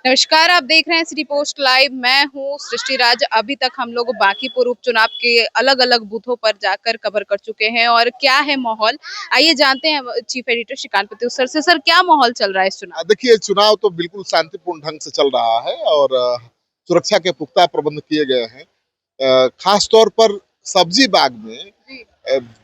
नमस्कार, आप देख रहे हैं सिटी पोस्ट लाइव। मैं हूं सृष्टि राज। अभी तक हम लोग बांकीपुर उपचुनाव के अलग अलग बूथों पर जाकर कवर कर चुके हैं और क्या है माहौल, आइए जानते हैं chief editor Shrikant Pratyush sir से। सर, क्या माहौल चल रहा है इस चुनाव? देखिए, चुनाव तो बिल्कुल शांतिपूर्ण ढंग से चल रहा है और सुरक्षा के पुख्ता प्रबंध किए गए हैं। खास तौर पर सब्जी बाग में जी।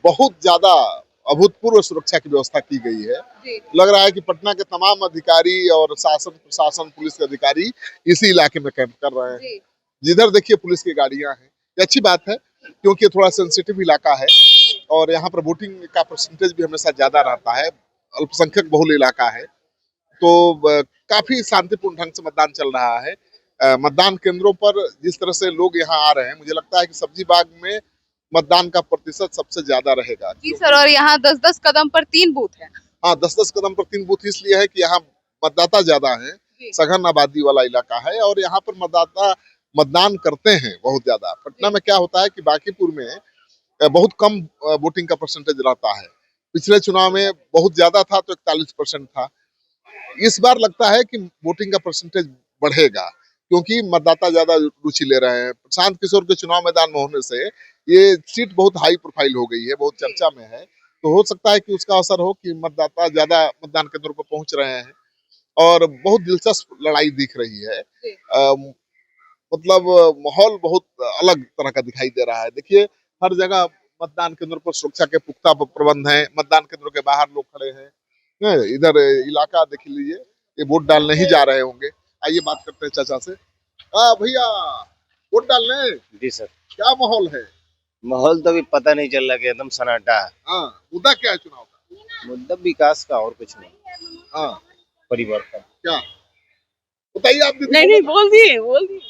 बहुत ज्यादा अभूतपूर्व सुरक्षा की व्यवस्था की गई है। जी। लग रहा है कि पटना के तमाम अधिकारी और शासन प्रशासन पुलिस के अधिकारी इसी इलाके में कैंप कर रहे हैं। जिधर देखिए पुलिस की गाड़ियां हैं। ये अच्छी बात है क्योंकि थोड़ा सेंसिटिव इलाका है और यहाँ पर वोटिंग का परसेंटेज भी हमेशा ज्यादा रहता है। अल्पसंख्यक बहुल इलाका है, तो काफी शांतिपूर्ण ढंग से मतदान चल रहा है। मतदान केंद्रों पर जिस तरह से लोग यहाँ आ रहे हैं, मुझे लगता है कि सब्जी बाग में मतदान का प्रतिशत सबसे ज्यादा रहेगा। जी सर, और यहाँ 10-10 कदम पर 3 बूथ हैं। हाँ, 10-10 कदम पर 3 बूथ इसलिए है कि यहाँ मतदाता ज्यादा है, सघन आबादी वाला इलाका है और यहाँ पर मतदाता मतदान करते हैं बहुत ज्यादा। पटना में क्या होता है कि बांकीपुर में बहुत कम वोटिंग का परसेंटेज रहता है। पिछले चुनाव में बहुत ज्यादा था तो 41% था। इस बार लगता है कि वोटिंग का परसेंटेज बढ़ेगा क्योंकि मतदाता ज्यादा रुचि ले रहे हैं। प्रशांत किशोर के चुनाव मैदान में होने से ये सीट बहुत हाई प्रोफाइल हो गई है, बहुत चर्चा में है। तो हो सकता है कि उसका असर हो कि मतदाता ज्यादा मतदान केंद्रों पर पहुंच रहे हैं और बहुत दिलचस्प लड़ाई दिख रही है। मतलब माहौल बहुत अलग तरह का दिखाई दे रहा है। देखिए, हर जगह मतदान केंद्रों पर सुरक्षा के पुख्ता प्रबंध हैं। मतदान केंद्रों के बाहर लोग खड़े हैं। इधर इलाका देख लीजिए, ये वोट डालने ही जा रहे होंगे। आइए बात करते हैं चाचा से। भैया, वोट डालने? जी सर। क्या माहौल है? माहौल तो अभी पता नहीं चल रहा कि एकदम सन्नाटा है। हाँ, मुद्दा क्या है चुनाव का? मुद्दा विकास का और कुछ नहीं। हाँ, परिवर्तन। क्या बताइए आप? नहीं, बोल दिए।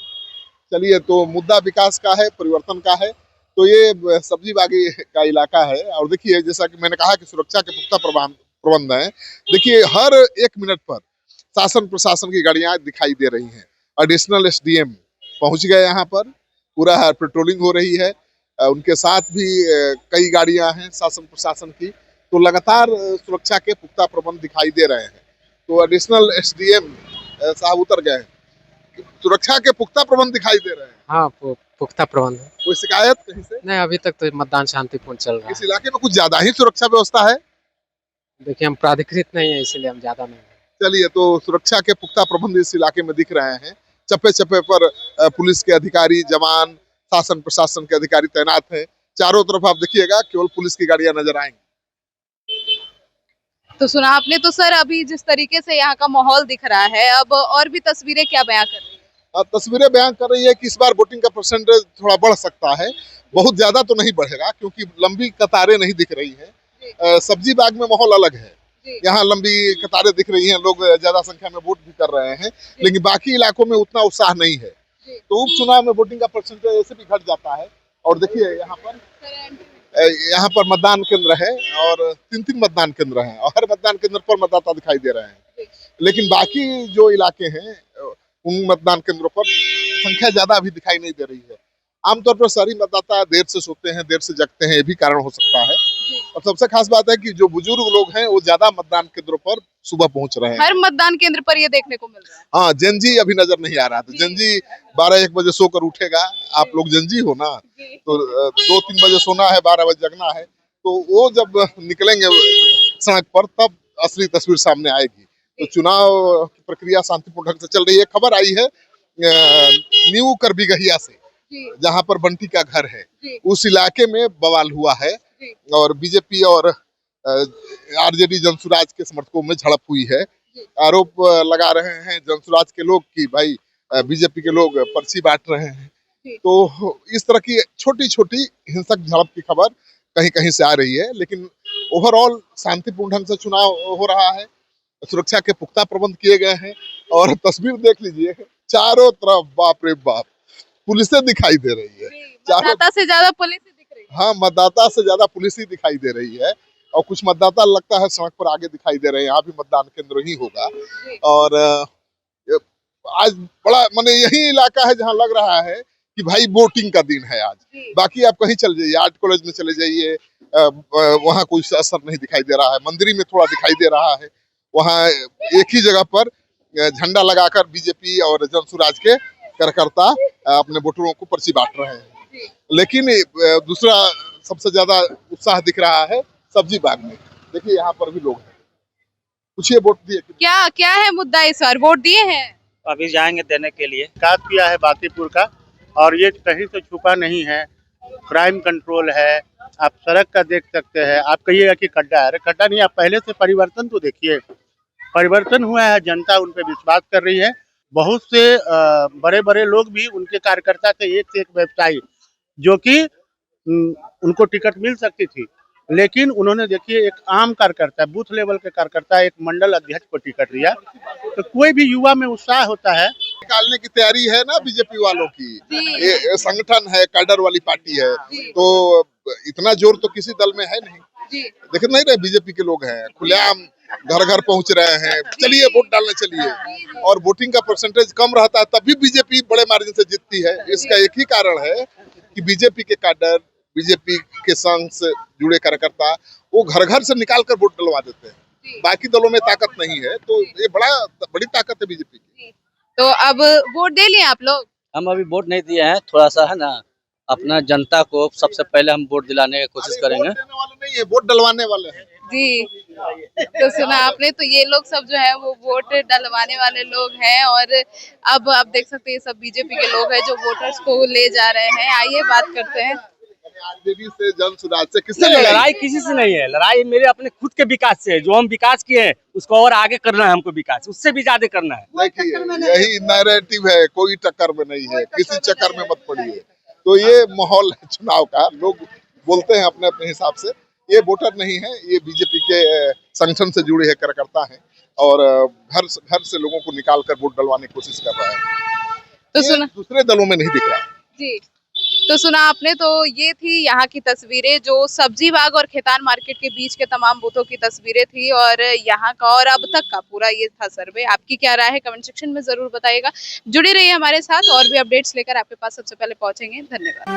चलिए, तो मुद्दा विकास का है, परिवर्तन का है। तो ये सब्जी बागी का इलाका है और देखिए, जैसा कि मैंने कहा कि सुरक्षा के पुख्ता प्रबंध है। देखिए, हर 1 मिनट पर शासन प्रशासन की गाड़ियां दिखाई दे रही हैं। एडिशनल एसडीएम पहुंच गए यहाँ पर, पूरा पेट्रोलिंग हो रही है। उनके साथ भी कई गाड़ियां हैं शासन प्रशासन की। तो लगातार सुरक्षा के पुख्ता प्रबंध दिखाई दे रहे हैं। तो एडिशनल एसडीएम साहब उतर गए। सुरक्षा के पुख्ता प्रबंध दिखाई दे रहे हैं। हाँ, पुख्ता प्रबंध है। कोई शिकायत कहीं से? नहीं, अभी तक तो मतदान शांतिपूर्ण चल रहा इस है। इलाके में कुछ ज्यादा ही सुरक्षा व्यवस्था है। देखिए, हम प्राधिकृत नहीं है इसलिए हम ज्यादा नहीं। चलिए, तो सुरक्षा के पुख्ता प्रबंध इस इलाके में दिख रहे हैं। चप्पे चप्पे पर पुलिस के अधिकारी, जवान, शासन प्रशासन के अधिकारी तैनात हैं। चारों तरफ आप देखिएगा, केवल पुलिस की गाड़ियां नजर आएंगी। तो सुना आपने। तो सर, अभी जिस तरीके से यहाँ का माहौल दिख रहा है, अब और भी तस्वीरें क्या बयां कर रही है? तस्वीरें बयान कर रही है कि इस बार वोटिंग का परसेंटेज थोड़ा बढ़ सकता है। बहुत ज्यादा तो नहीं बढ़ेगा क्योंकि लंबी कतारें नहीं दिख रही है। सब्जी बाग में माहौल अलग है। यहाँ लंबी कतारें दिख रही हैं, लोग ज्यादा संख्या में वोट भी कर रहे हैं, लेकिन बाकी इलाकों में उतना उत्साह नहीं है। तो उपचुनाव में वोटिंग का परसेंटेज ऐसे भी घट जाता है। और देखिए, यहाँ पर मतदान केंद्र है और 3-3 मतदान केंद्र हैं और हर मतदान केंद्र पर मतदाता दिखाई दे रहे हैं। लेकिन बाकी जो इलाके हैं उन मतदान केंद्रों पर संख्या ज्यादा अभी दिखाई नहीं दे रही है। आमतौर पर शहरी मतदाता देर से सोते हैं, देर से जगते हैं, ये भी कारण हो सकता है। और सबसे खास बात है कि जो बुजुर्ग लोग हैं वो ज्यादा मतदान केंद्रों पर सुबह पहुंच रहे हैं। हर मतदान केंद्र पर ये देखने को मिल रहा है। हाँ, जेनजी अभी नजर नहीं आ रहा था। जेनजी 12-1 बजे सोकर उठेगा। आप लोग जेनजी हो ना, तो 2-3 बजे सोना है, 12 बजे जगना है। तो वो जब निकलेंगे सड़क पर तब असली तस्वीर सामने आएगी। तो चुनाव की प्रक्रिया शांतिपूर्ण ढंग से चल रही है। खबर आई है न्यू करबीगहिया से, जहाँ पर बंटी का घर है, उस इलाके में बवाल हुआ है और बीजेपी और आरजेडी जनसुराज के समर्थकों में झड़प हुई है। आरोप लगा रहे हैं जनसुराज के लोग कि भाई बीजेपी के लोग पर्ची बांट रहे हैं। तो इस तरह की छोटी छोटी हिंसक झड़प की खबर कहीं कहीं से आ रही है, लेकिन ओवरऑल शांतिपूर्ण ढंग से चुनाव हो रहा है। सुरक्षा के पुख्ता प्रबंध किए गए हैं और तस्वीर देख लीजिए, चारों तरफ बाप रे बाप पुलिसें दिखाई दे रही है। मतदाता से ज्यादा पुलिस ही दिख रही है। हाँ, मतदाता से ज्यादा पुलिस ही दिखाई दे रही है और कुछ मतदाता लगता है सड़क पर आगे दिखाई दे रहे हैं। यहाँ भी मतदान केंद्र ही होगा और आज बड़ा माने यही इलाका है जहाँ लग रहा है कि भाई वोटिंग का दिन है आज। बाकी आप कहीं चले जाइए, आर्ट कॉलेज में चले जाइए, वहाँ कोई असर नहीं दिखाई दे रहा है। मंदिर में थोड़ा दिखाई दे रहा है। वहाँ एक ही जगह पर झंडा लगाकर बीजेपी और जनसुराज के कार्यकर्ता अपने वोटरों को पर्ची बांट रहे हैं। लेकिन दूसरा सबसे ज्यादा उत्साह दिख रहा है सब्जी बाग में। देखिए यहाँ पर भी लोग हैं। पूछिए वोट दिए कि क्या क्या है मुद्दा इस बार, वोट दिए हैं? अभी जाएंगे देने के लिए। विकास किया है बांकीपुर का, और ये कहीं से छुपा नहीं है। क्राइम कंट्रोल है, आप सड़क का देख सकते हैं। आप कहिएगा कि खड्डा है, अरे खड्डा नहीं, आप पहले से परिवर्तन तो देखिए। परिवर्तन हुआ है, जनता उन पे विश्वास कर रही है। बहुत से बड़े बड़े लोग भी उनके कार्यकर्ता थे, एक से एक व्यवसायी, जो कि उनको टिकट मिल सकती थी, लेकिन उन्होंने देखिए एक आम कार्यकर्ता, बूथ लेवल के कार्यकर्ता, एक मंडल अध्यक्ष को टिकट दिया। तो कोई भी युवा में उत्साह होता है। निकालने की तैयारी है ना बीजेपी वालों की। ये संगठन है, कैडर वाली पार्टी है, तो इतना जोर तो किसी दल में है नहीं। देख नहीं रहे बीजेपी के लोग हैं, खुलेआम घर घर पहुंच रहे हैं। चलिए वोट डालने चलिए। और वोटिंग का परसेंटेज कम रहता है तब भी बीजेपी बड़े मार्जिन से जीतती है। इसका एक ही कारण है कि बीजेपी के कैडर, बीजेपी के संघ से जुड़े कार्यकर्ता वो घर घर से निकाल कर वोट डलवा देते हैं। बाकी दलों में ताकत नहीं है, तो ये बड़ी ताकत है बीजेपी की। तो अब वोट दे लिए आप लोग? हम अभी वोट नहीं दिए हैं, थोड़ा सा है ना, अपना जनता को सबसे पहले हम वोट दिलाने की कोशिश करेंगे। वोट देने वाले नहीं है, वोट डलवाने वाले हैं। जी, तो सुना आपने, तो ये लोग सब जो है वो वोट डलवाने वाले लोग हैं। और अब आप देख सकते हैं सब बीजेपी के लोग हैं जो वोटर्स को ले जा रहे हैं। आइए बात करते हैं। आरजेडी से, जनसुराज से, किससे नहीं, लड़ाई? लड़ाई किसी से नहीं है। लड़ाई मेरे अपने खुद के विकास से है। जो हम विकास किए हैं उसको और आगे करना है, हमको विकास उससे भी ज्यादा करना है। देखिए यही नैरेटिव है, कोई टक्कर में नहीं है, किसी चक्कर में मत पड़िए। तो ये माहौल है चुनाव का, लोग बोलते हैं अपने अपने हिसाब से। ये वोटर नहीं है, ये बीजेपी के संगठन से जुड़े हैं कार्यकर्ता हैं, और घर से लोगों को निकाल कर वोट डलवाने की कोशिश कर रहा है। तो ये सुना दूसरे दलों में नहीं दिख रहा। जी, तो सुना आपने, तो ये थी यहाँ की तस्वीरें जो सब्जी बाग और खेतान मार्केट के बीच के तमाम बूथों की तस्वीरें थी, और यहाँ का और अब तक का पूरा ये था सर्वे। आपकी क्या राय है कमेंट सेक्शन में जरूर बताइएगा। जुड़े रहिए हमारे साथ, और भी अपडेट्स लेकर आपके पास सबसे पहले पहुंचेंगे। धन्यवाद।